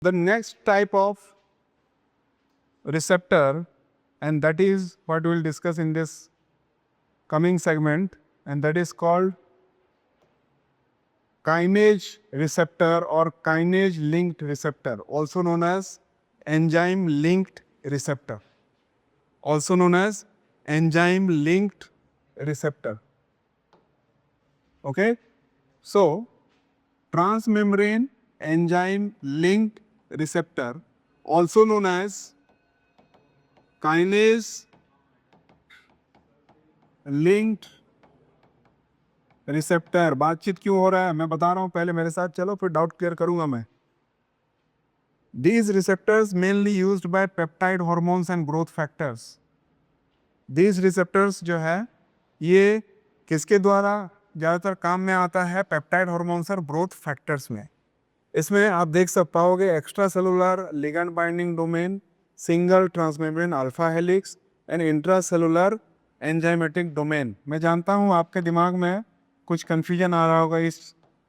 The next type of receptor, and that is what we will discuss in this coming segment, and that is called kinase receptor or kinase linked receptor, also known as enzyme linked receptor, also known as enzyme linked receptor. Okay, so transmembrane enzyme linked receptor, also known as kinase linked receptor. बातचीत क्यों हो रहा है मैं बता रहा हूं, पहले मेरे साथ चलो फिर डाउट क्लियर करूंगा मैं. These receptors mainly used by peptide hormones and growth factors. These receptors जो है ये किसके द्वारा ज़्यादातर काम में आता है? पेप्टाइड हॉर्मोन्स और ग्रोथ फैक्टर्स में. इसमें आप देख पाओगे extra cellular ligand binding domain, single transmembrane alpha helix and intra cellular enzymatic domain. मैं जानता हूँ आपके दिमाग में कुछ कंफ्यूजन आ रहा होगा इस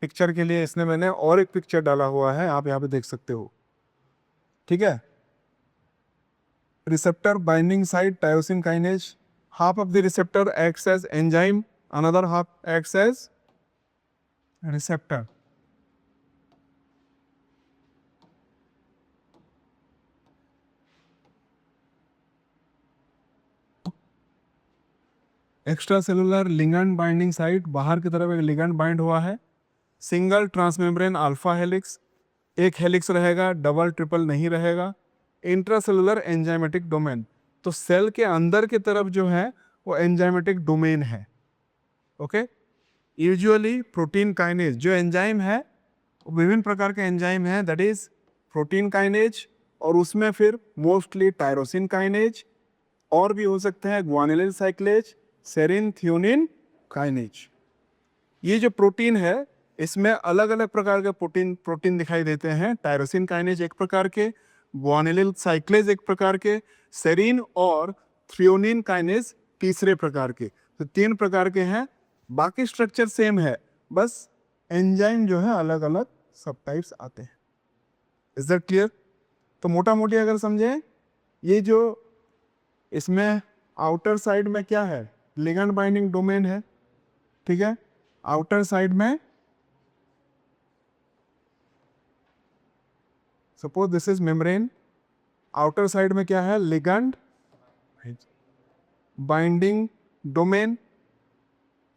पिक्चर के लिए, इसलिए मैंने और एक पिक्चर डाला हुआ है, आप यहाँ पे देख सकते हो. ठीक है. Receptor binding site tyrosine kinase. Half of the receptor acts as enzyme, another half acts as receptor. Extracellular ligand binding site, बाहर की तरफ एक लिगैंड बाइंड हुआ है. सिंगल ट्रांसमेम्ब्रेन अल्फा हेलिक्स, एक हेलिक्स रहेगा, डबल ट्रिपल नहीं रहेगा. इंट्रासेलुलर एंजाइमेटिक डोमेन, तो सेल के अंदर की तरफ जो है वो एंजाइमेटिक डोमेन है. ओके. यूजुअली प्रोटीन काइनेज जो एंजाइम है, विभिन्न प्रकार के एंजाइम है, दैट इज प्रोटीन काइनेज, और उसमें फिर मोस्टली टायरोसिन काइनेज, और भी हो सकते हैं ग्वानिलिन साइक्लेज, सेरिन थ्योनिन काइनेज. ये जो प्रोटीन है इसमें अलग अलग प्रकार के प्रोटीन दिखाई देते हैं. टायरोसिन काइनेज एक प्रकार के, ग्वानिलिन साइक्लेज एक प्रकार के, सेरिन और थ्रियोनिन काइनेज तीसरे प्रकार के. तो 3 प्रकार के हैं. बाकी स्ट्रक्चर सेम है, बस एंजाइम जो है अलग अलग सब टाइप्स आते हैं. Is that clear? तो मोटा मोटी अगर समझें, ये जो इसमें आउटर साइड में क्या है, लिगैंड बाइंडिंग डोमेन है. ठीक है. आउटर साइड में suppose this is membrane, outer side में क्या है, लिगैंड बाइंडिंग डोमेन.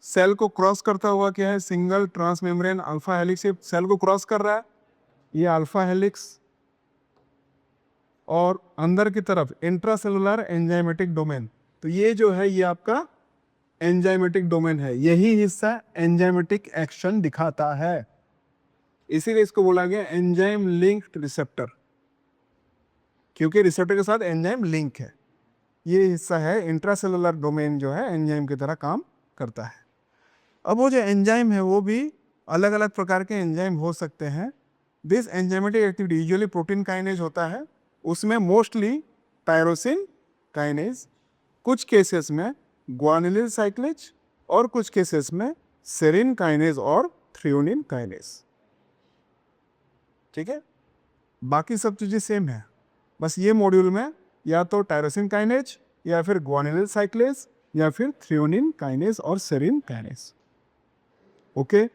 सेल को क्रॉस करता हुआ क्या है, single transmembrane alpha helix cell को क्रॉस कर रहा है, ये अल्फा हेलिक्स. और अंदर की तरफ इंट्रासेलुलर एंजाइमेटिक डोमेन. तो ये जो है ये आपका एंजाइमेटिक डोमेन है, यही हिस्सा एंजाइमेटिक एक्शन दिखाता है, इसीलिए इसको बोला गया एंजाइम लिंक्ड रिसेप्टर, क्योंकि रिसेप्टर के साथ एंजाइम लिंक है. ये हिस्सा है इंट्रासेलुलर डोमेन जो है एंजाइम की तरह काम करता है. अब वो जो एंजाइम है वो भी अलग अलग प्रकार के एंजाइम हो सकते हैं. This enzymatic activity usually protein kinase होता है, उसमें मोस्टली टायरोसिन काइनेज, कुछ केसेस में ग्वानिलिन साइक्लेज, और कुछ केसेस में सेरिन काइनेज और थ्रियोनिन काइनेज. ठीक है. बाकी सब चीज़ें सेम है, बस ये मॉड्यूल में या तो टायरोसिन काइनेज या फिर ग्वानिलिन साइक्लेज या फिर थ्रियोनिन काइनेज और सेरिन काइनेज. ओके.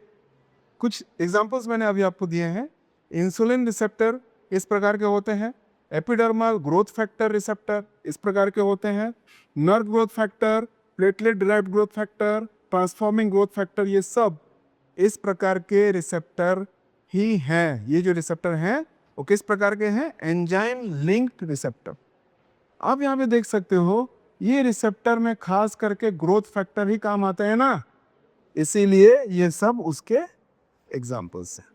कुछ एग्जांपल्स मैंने अभी आपको दिए हैं. इंसुलिन रिसेप्टर इस प्रकार के होते हैं, एपिडर्मल ग्रोथ फैक्टर रिसेप्टर इस प्रकार के होते हैं, nerve growth factor, platelet derived growth factor, transforming growth factor, ये सब इस प्रकार के रिसेप्टर ही हैं. ये जो रिसेप्टर हैं वो किस प्रकार के हैं, एंजाइम लिंक्ड रिसेप्टर. आप यहाँ पे देख सकते हो ये रिसेप्टर में खास करके ग्रोथ फैक्टर ही काम आते हैं ना, इसीलिए ये सब उसके एग्जाम्पल्स हैं.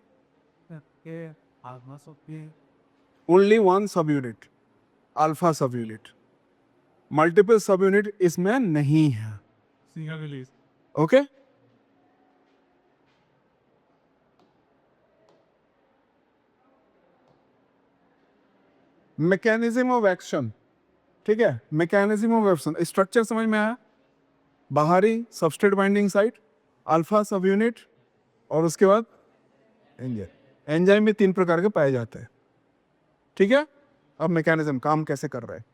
ओनली वन सब यूनिट, अल्फा सब यूनिट, मल्टीपल सब यूनिट इसमें नहीं है. ओके. Mechanism of action. ठीक है. मैकेनिज्म ऑफ एक्शन, स्ट्रक्चर समझ में आया. बाहरी सबस्ट्रेट बाइंडिंग साइट, अल्फा सब यूनिट, और उसके बाद एंजाइम. एंजाइम में 3 प्रकार के पाए जाते हैं. ठीक है, अब मैकेनिज्म काम कैसे कर रहे हैं,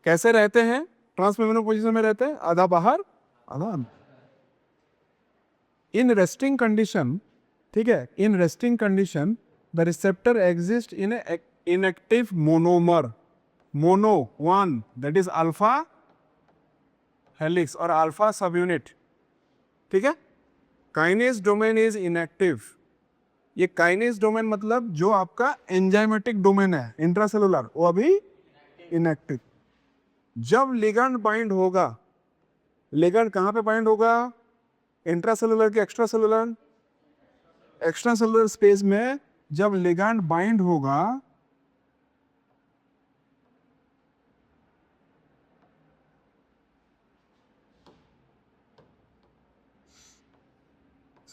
कैसे रहते हैं, ट्रांसमेम्ब्रेन पोजीशन में रहते हैं, आधा बाहर आधा अंदर। इन रेस्टिंग कंडीशन, ठीक है, in resting condition the receptor exist in inactive monomer, mono one that is alpha helix और अल्फा सब यूनिट, ठीक है। काइनेज डोमेन इज इनएक्टिव, ये काइनेज डोमेन मतलब जो आपका एंजाइमेटिक डोमेन है इंट्रासेलुलर, वो अभी इनएक्टिव। जब लिगैंड बाइंड होगा, लिगैंड कहां पे बाइंड होगा, इंट्रासेलुलर के एक्स्ट्रासेलुलर, एक्स्ट्रासेलुलर स्पेस में जब लिगैंड बाइंड होगा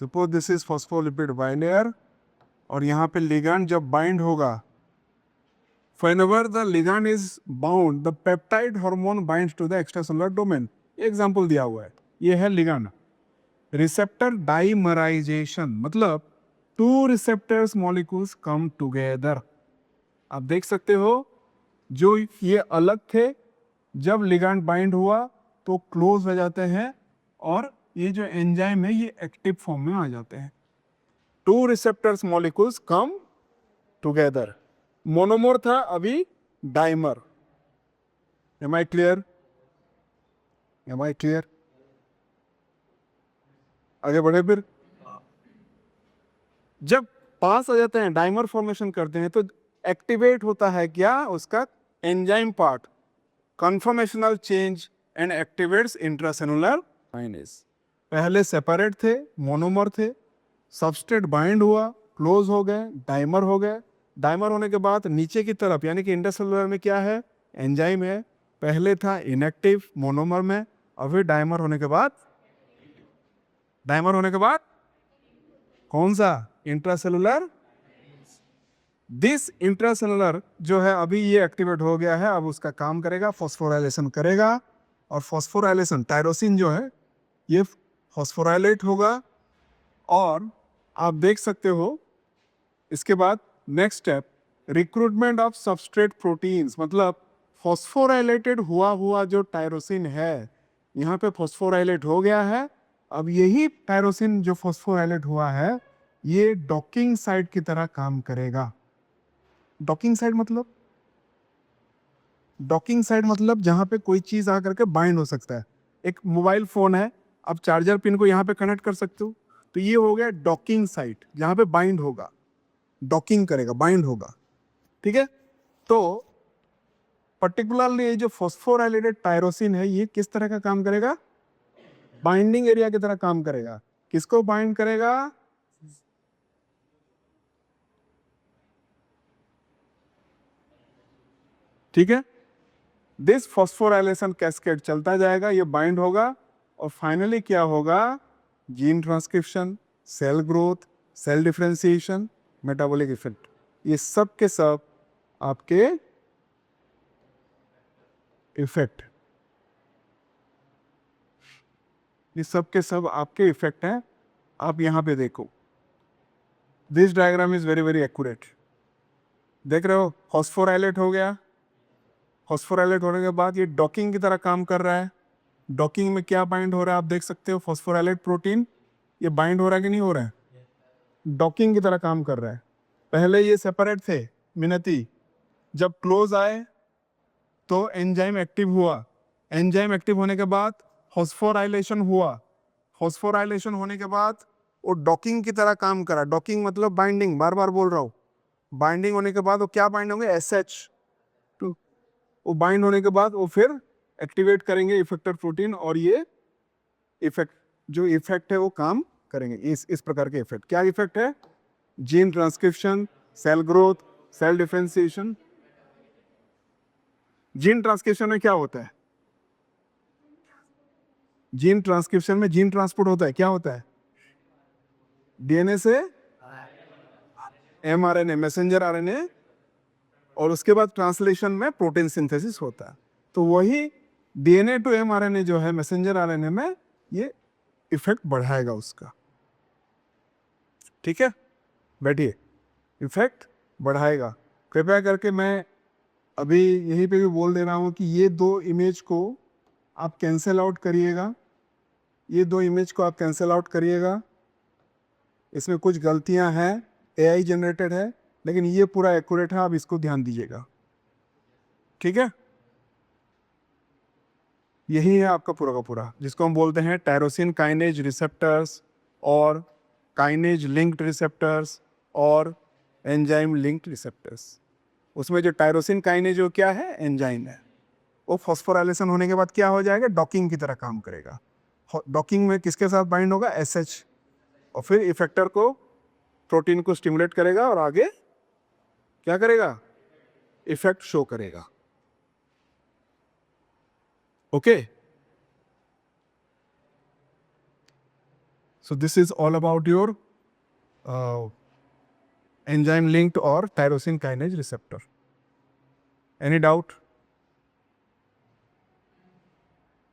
suppose this is phospholipid binder और यहां पे लिगैंड जब बाइंड होगा, whenever the ligand is bound the peptide hormone binds to the extracellular domain। Example दिया हुआ है, ये है लिगैंड। रिसेप्टर डाइमराइजेशन मतलब to receptors molecules come together. आप देख सकते हो जो ये अलग थे, जब लिगैंड बाइंड हुआ तो क्लोज हो जाते हैं और ये जो एंजाइम है ये एक्टिव फॉर्म में आ जाते हैं। Two receptors molecules come together, monomer था अभी dimer. Am I clear, am I clear, आगे बढ़े। फिर जब पास आ जाते हैं, डाइमर फॉर्मेशन करते हैं, तो एक्टिवेट होता है क्या, उसका enzyme part, conformational change and activates intracellular kinase. पहले सेपरेट थे, मोनोमर थे, सबस्ट्रेट बाइंड हुआ, क्लोज हो गए, डाइमर हो गए। डाइमर होने के बाद नीचे की तरफ यानी कि इंट्रासेलुलर में क्या है, एंजाइम है। पहले था इनएक्टिव मोनोमर में, अभी डाइमर होने के बाद, डाइमर होने के बाद कौन सा, इंट्रासेलुलर। दिस इंट्रासेलुलर जो है अभी ये एक्टिवेट हो गया है, अब उसका काम करेगा, फॉस्फोराइलेशन करेगा। और फॉस्फोराइलेशन, टायरोसिन जो है ये फॉस्फोराइलेट होगा। और आप देख सकते हो इसके बाद next step, recruitment of substrate proteins, मतलब फॉस्फोराइलेटेड हुआ जो टायरोसिन है, यहाँ पे फॉस्फोराइलेट हो गया है। अब यही टायरोसिन जो फॉस्फोराइलेट हुआ है ये डॉकिंग साइट की तरह काम करेगा। डॉकिंग साइट मतलब, डॉकिंग साइट मतलब जहां पे कोई चीज आकर के बाइंड हो सकता है। एक मोबाइल फोन है, आप चार्जर पिन को यहाँ पे कनेक्ट कर सकते हो, तो ये हो गया डॉकिंग साइट, जहां पे बाइंड होगा, डॉकिंग करेगा, बाइंड होगा, ठीक है। तो पर्टिकुलरली ये जो फॉस्फोराइलेटेड टायरोसिन है ये किस तरह का काम करेगा, बाइंडिंग एरिया की तरह काम करेगा। किसको बाइंड करेगा, ठीक है। दिस फॉस्फोराइलेशन कैस्केड चलता जाएगा, ये बाइंड होगा और फाइनली क्या होगा, gene transcription, cell growth, cell differentiation, metabolic effect, ये सब के सब आपके इफेक्ट, ये सब के सब आपके इफेक्ट हैं। आप यहां पे देखो, this diagram is very very accurate. देख रहे हो, फॉस्फोराइलेट हो गया, फॉस्फोराइलेट होने के बाद ये डॉकिंग की तरह काम कर रहा है। डॉकिंग में क्या बाइंड हो रहा है आप देख सकते हो, फॉस्फोराइलेट प्रोटीन, ये बाइंड हो रहा है कि नहीं हो रहा है, डॉकिंग की तरह काम कर रहा है। पहले ये सेपरेट थे मिनती, जब क्लोज आए तो एंजाइम एक्टिव हुआ, एंजाइम एक्टिव होने के बाद फॉस्फोराइलेशन हुआ, फॉस्फोराइलेशन होने के बाद वो डॉकिंग की तरह काम करा। डॉकिंग मतलब बाइंडिंग, बार बार बोल रहा हूँ। बाइंडिंग होने के बाद वो क्या बाइंड होंगे, SH2, वो बाइंड होने के बाद वो फिर एक्टिवेट करेंगे इफेक्टर प्रोटीन और ये इफेक्ट, जो इफेक्ट है वो काम करेंगे। इस प्रकार के इफेक्ट, क्या इफेक्ट है, gene transcription, cell growth, cell differentiation. Gene transcription में क्या होता है, जीन ट्रांसक्रिप्शन में जीन ट्रांसपोर्ट होता है, क्या होता है, DNA से mRNA, मैसेंजर RNA, और उसके बाद ट्रांसलेशन में प्रोटीन सिंथेसिस होता है। तो वही DNA टू mRNA जो है मैसेंजर RNA में, ये इफेक्ट बढ़ाएगा उसका, ठीक है। बैठिए, इफेक्ट बढ़ाएगा। कृपया करके मैं अभी यहीं पे भी बोल दे रहा हूँ कि ये दो इमेज को आप कैंसिल आउट करिएगा, ये दो इमेज को आप कैंसिल आउट करिएगा। इसमें कुछ गलतियां हैं, एआई जनरेटेड है, लेकिन ये पूरा एक्यूरेट है, आप इसको ध्यान दीजिएगा। ठीक है, यही है आपका पूरा का पूरा, जिसको हम बोलते हैं टायरोसिन काइनेज रिसेप्टर्स और काइनेज लिंक्ड रिसेप्टर्स और एंजाइम लिंक्ड रिसेप्टर्स। उसमें जो टायरोसिन काइनेज जो क्या है, एंजाइम है, वो फॉस्फोराइलेशन होने के बाद क्या हो जाएगा, डॉकिंग की तरह काम करेगा। डॉकिंग में किसके साथ बाइंड होगा, एसएच, और फिर इफेक्टर को, प्रोटीन को स्टिमुलेट करेगा और आगे क्या करेगा, इफेक्ट शो करेगा। Okay, so this is all about your enzyme linked और tyrosine kinase receptor. Any doubt?